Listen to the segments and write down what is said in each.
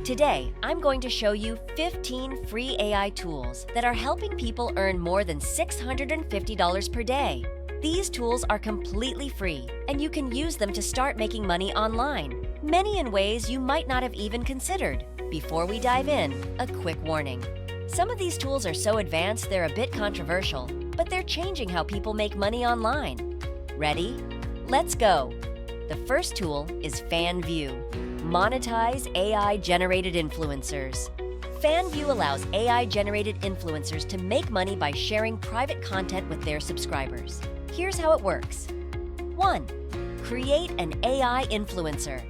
Today, I'm going to show you 15 free AI tools that are helping people earn more than $650 per day. These tools are completely free, and you can use them to start making money online, many in ways you might not have even considered. Before we dive in, a quick warning. Some of these tools are so advanced they're a bit controversial, but they're changing how people make money online. Ready? Let's go! The first tool is Fanvue. Monetize AI-generated influencers. Fanvue allows AI-generated influencers to make money by sharing private content with their subscribers. Here's how it works. 1. Create an AI influencer.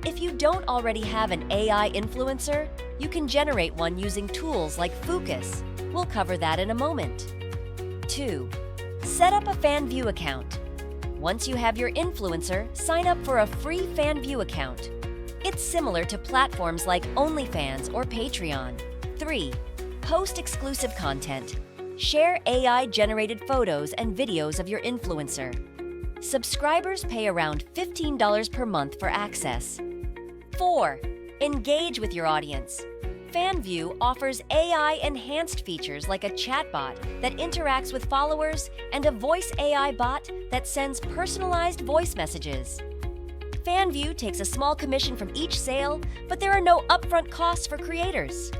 If you don't already have an AI influencer, you can generate one using tools like Fooocus. We'll cover that in a moment. 2. Set up a Fanvue account. Once you have your influencer, sign up for a free Fanvue account. It's similar to platforms like OnlyFans or Patreon. 3. Post exclusive content. Share AI-generated photos and videos of your influencer. Subscribers pay around $15 per month for access. 4. Engage with your audience. Fanvue offers AI-enhanced features like a chatbot that interacts with followers and a voice AI bot that sends personalized voice messages. Fanvue takes a small commission from each sale, but there are no upfront costs for creators.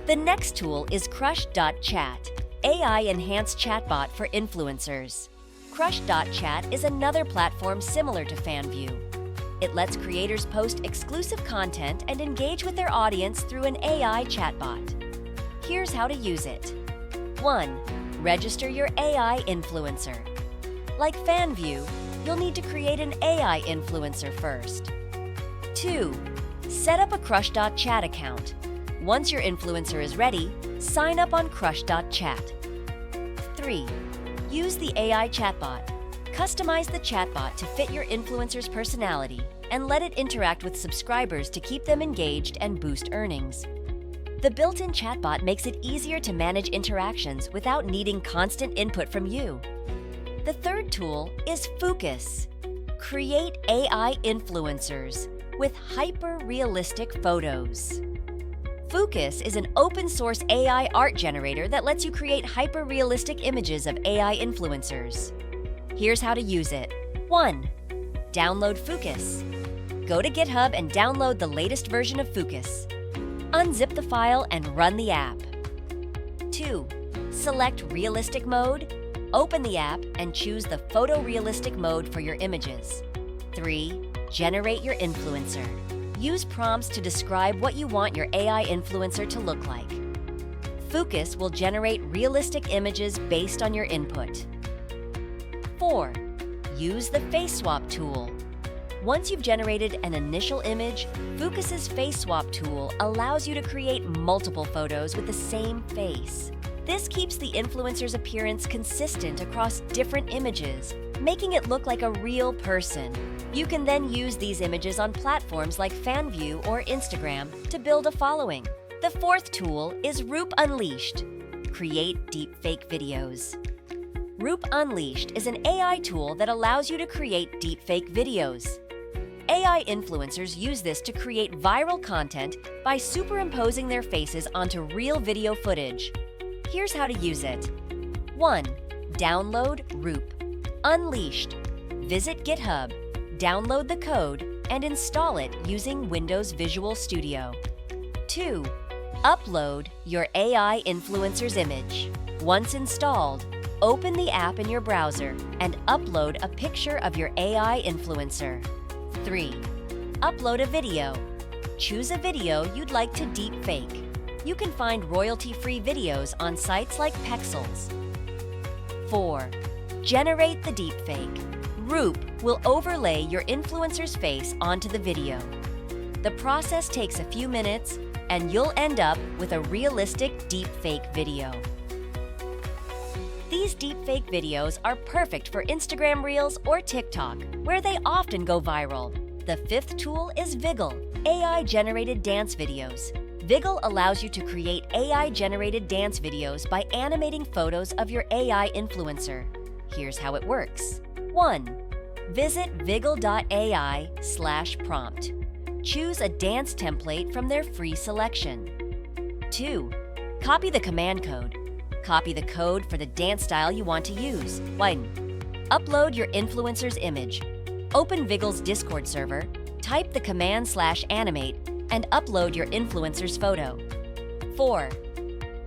The next tool is Crush.Chat, AI-enhanced chatbot for influencers. Crush.Chat is another platform similar to Fanvue. It lets creators post exclusive content and engage with their audience through an AI chatbot. Here's how to use it. 1. Register your AI influencer. Like Fanvue, you'll need to create an AI influencer first. 2. Set up a Crush.Chat account. Once your influencer is ready, sign up on Crush.Chat. 3. Use the AI chatbot. Customize the chatbot to fit your influencer's personality and let it interact with subscribers to keep them engaged and boost earnings. The built-in chatbot makes it easier to manage interactions without needing constant input from you. The third tool is Fooocus. Create AI influencers with hyper-realistic photos. Fooocus is an open-source AI art generator that lets you create hyper-realistic images of AI influencers. Here's how to use it. 1. Download Fooocus. Go to GitHub and download the latest version of Fooocus. Unzip the file and run the app. 2. Select Realistic Mode. Open the app and choose the photorealistic mode for your images. 3. Generate your influencer. Use prompts to describe what you want your AI influencer to look like. Fooocus will generate realistic images based on your input. 4. Use the Face Swap tool. Once you've generated an initial image, Fooocus's Face Swap tool allows you to create multiple photos with the same face. This keeps the influencer's appearance consistent across different images, making it look like a real person. You can then use these images on platforms like Fanvue or Instagram to build a following. The fourth tool is Roop Unleashed. Create deepfake videos. Roop Unleashed is an AI tool that allows you to create deepfake videos. AI influencers use this to create viral content by superimposing their faces onto real video footage. Here's how to use it. 1. Download Roop Unleashed. Visit GitHub, download the code, and install it using Windows Visual Studio. 2. Upload your AI influencer's image. Once installed, open the app in your browser and upload a picture of your AI influencer. 3. Upload a video. Choose a video you'd like to deepfake. You can find royalty-free videos on sites like Pexels. 4. Generate the deepfake. Roop will overlay your influencer's face onto the video. The process takes a few minutes, and you'll end up with a realistic deepfake video. These deepfake videos are perfect for Instagram Reels or TikTok, where they often go viral. The fifth tool is Viggle, AI-generated dance videos. Viggle allows you to create AI-generated dance videos by animating photos of your AI influencer. Here's how it works. 1. Visit Viggle.ai/prompt. Choose a dance template from their free selection. 2. Copy the command code. Copy the code for the dance style you want to use. 1. Upload your influencer's image. Open Viggle's Discord server, type the command/animate, and upload your influencer's photo. 4.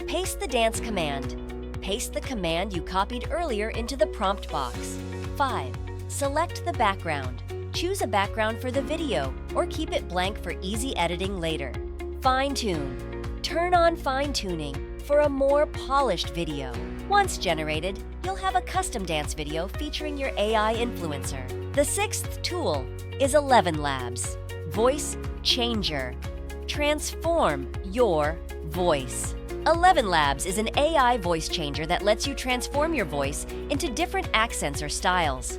Paste the dance command. Paste the command you copied earlier into the prompt box. 5. Select the background. Choose a background for the video or keep it blank for easy editing later. Fine-tune. Turn on fine-tuning for a more polished video. Once generated, you'll have a custom dance video featuring your AI influencer. The 6th tool is ElevenLabs, Voice Changer. Transform your voice. ElevenLabs is an AI voice changer that lets you transform your voice into different accents or styles.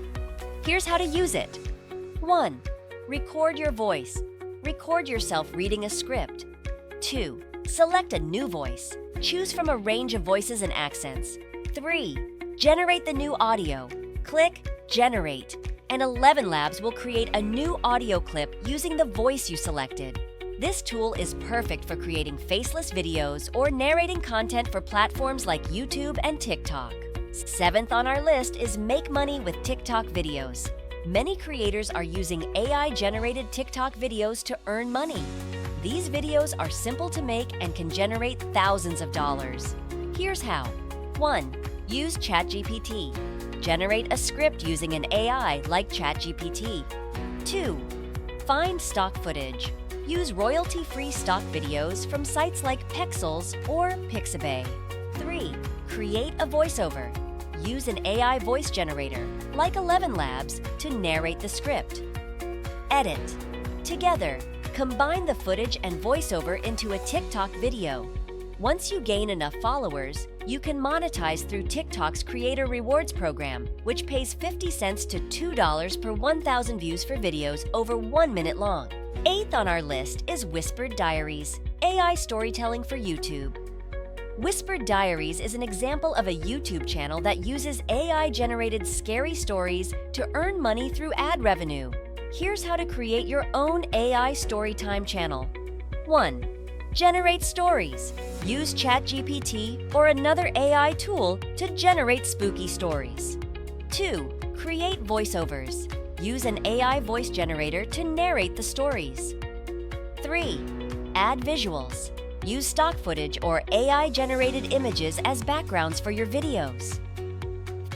Here's how to use it. 1. Record your voice. Record yourself reading a script. 2. Select a new voice. Choose from a range of voices and accents. 3. Generate the new audio. Click Generate, and ElevenLabs will create a new audio clip using the voice you selected. This tool is perfect for creating faceless videos or narrating content for platforms like YouTube and TikTok. 7th on our list is Make Money with TikTok Videos. Many creators are using AI-generated TikTok videos to earn money. These videos are simple to make and can generate thousands of dollars. Here's how. 1. Use ChatGPT. Generate a script using an AI like ChatGPT. 2. Find stock footage. Use royalty-free stock videos from sites like Pexels or Pixabay. 3. Create a voiceover. Use an AI voice generator, like ElevenLabs, to narrate the script. Edit. Together, combine the footage and voiceover into a TikTok video. Once you gain enough followers, you can monetize through TikTok's Creator Rewards program, which pays 50 cents to $2 per 1,000 views for videos over 1 minute long. 8th on our list is Whispered Diaries, AI storytelling for YouTube. Whispered Diaries is an example of a YouTube channel that uses AI-generated scary stories to earn money through ad revenue. Here's how to create your own AI storytime channel. 1. Generate stories. Use ChatGPT or another AI tool to generate spooky stories. 2. Create voiceovers. Use an AI voice generator to narrate the stories. 3. Add visuals. Use stock footage or AI-generated images as backgrounds for your videos.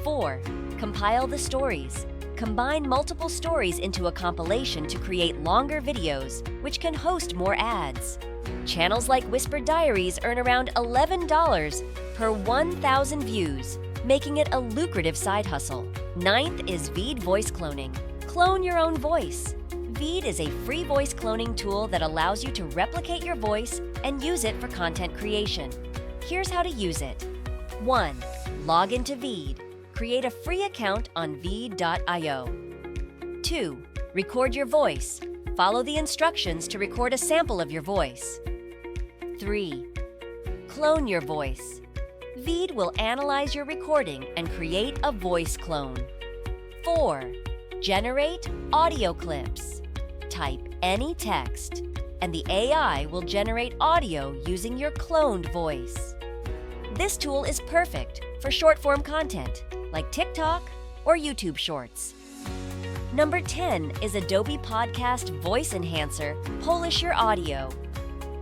4. Compile the stories. Combine multiple stories into a compilation to create longer videos, which can host more ads. Channels like Whispered Diaries earn around $11 per 1,000 views, making it a lucrative side hustle. 9th is Veed voice cloning. Clone your own voice. Veed is a free voice cloning tool that allows you to replicate your voice and use it for content creation. Here's how to use it. 1. Log into Veed. Create a free account on Veed.io. 2. Record your voice. Follow the instructions to record a sample of your voice. 3. Clone your voice. Veed will analyze your recording and create a voice clone. 4. Generate audio clips. Type any text, and the AI will generate audio using your cloned voice. This tool is perfect for short-form content like TikTok or YouTube Shorts. Number 10 is Adobe Podcast Voice Enhancer, Polish Your Audio.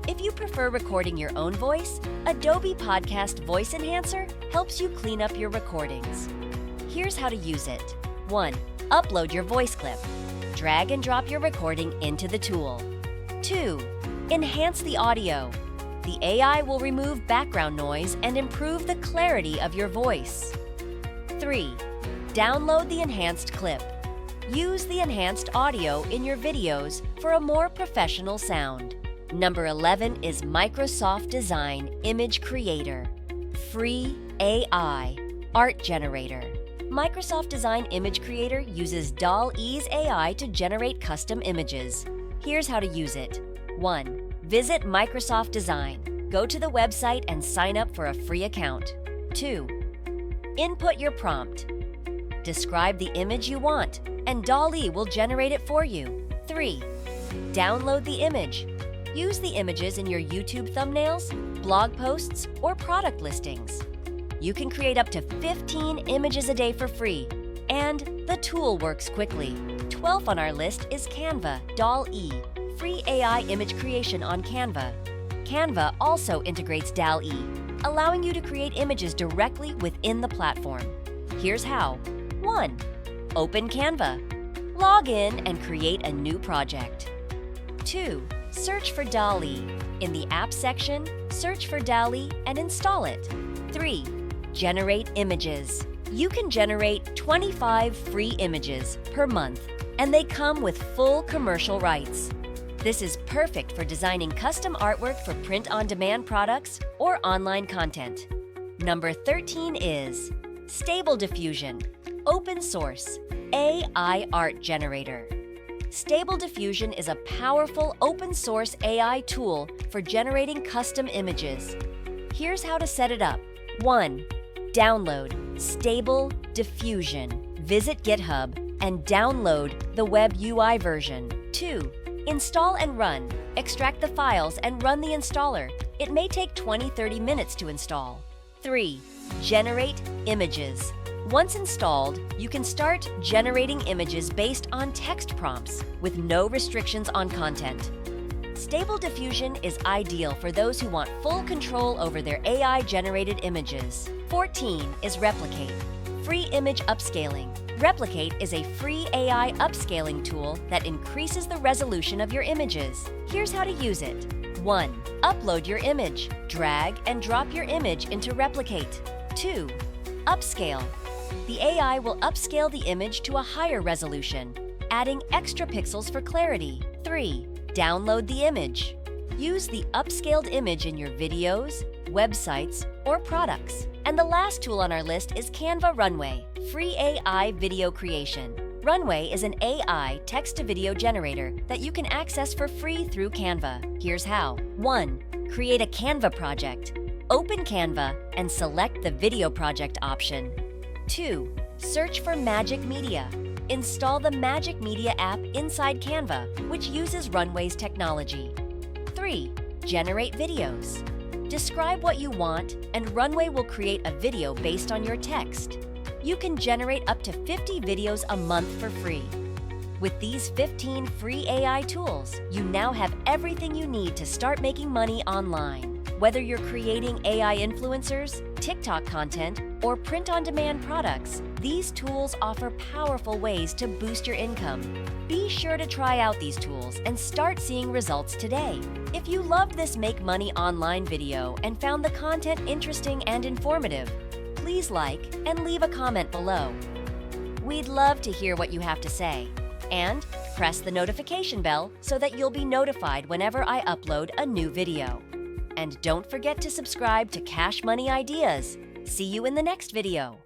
If you prefer recording your own voice, Adobe Podcast Voice Enhancer helps you clean up your recordings. Here's how to use it. 1. Upload your voice clip. Drag and drop your recording into the tool. 2. Enhance the audio. The AI will remove background noise and improve the clarity of your voice. 3. Download the enhanced clip. Use the enhanced audio in your videos for a more professional sound. Number 11 is Microsoft Design Image Creator. Free AI Art Generator. Microsoft Design Image Creator uses DALL-E's AI to generate custom images. Here's how to use it. 1. Visit Microsoft Design. Go to the website and sign up for a free account. 2. Input your prompt. Describe the image you want, and DALL-E will generate it for you. 3. Download the image. Use the images in your YouTube thumbnails, blog posts, or product listings. You can create up to 15 images a day for free, and the tool works quickly. 12th on our list is Canva DALL-E, free AI image creation on Canva. Canva also integrates DALL-E, allowing you to create images directly within the platform. Here's how. 1. Open Canva. Log in and create a new project. 2. Search for DALL-E. In the App section, search for DALL-E and install it. 3. Generate images. You can generate 25 free images per month, and they come with full commercial rights. This is perfect for designing custom artwork for print-on-demand products or online content. Number 13 is Stable Diffusion, open source, AI art generator. Stable Diffusion is a powerful open-source AI tool for generating custom images. Here's how to set it up. 1. Download Stable Diffusion. Visit GitHub and download the web UI version. 2. Install and run. Extract the files and run the installer. It may take 20-30 minutes to install. 3. Generate images. Once installed, you can start generating images based on text prompts with no restrictions on content. Stable Diffusion is ideal for those who want full control over their AI-generated images. 14 is Replicate, free image upscaling. Replicate is a free AI upscaling tool that increases the resolution of your images. Here's how to use it. 1. Upload your image. Drag and drop your image into Replicate. 2. Upscale. The AI will upscale the image to a higher resolution, adding extra pixels for clarity. 3. Download the image. Use the upscaled image in your videos, websites, or products. And the last tool on our list is Canva Runway, free AI video creation. Runway is an AI text-to-video generator that you can access for free through Canva. Here's how. 1. Create a Canva project. Open Canva and select the video project option. 2. Search for Magic Media. Install the Magic Media app inside Canva, which uses Runway's technology. 3. Generate videos. Describe what you want, and Runway will create a video based on your text. You can generate up to 50 videos a month for free. With these 15 free AI tools, you now have everything you need to start making money online. Whether you're creating AI influencers, TikTok content, or print-on-demand products, these tools offer powerful ways to boost your income. Be sure to try out these tools and start seeing results today. If you loved this Make Money Online video and found the content interesting and informative, please like and leave a comment below. We'd love to hear what you have to say. And press the notification bell so that you'll be notified whenever I upload a new video. And don't forget to subscribe to Cash Money Ideas. See you in the next video.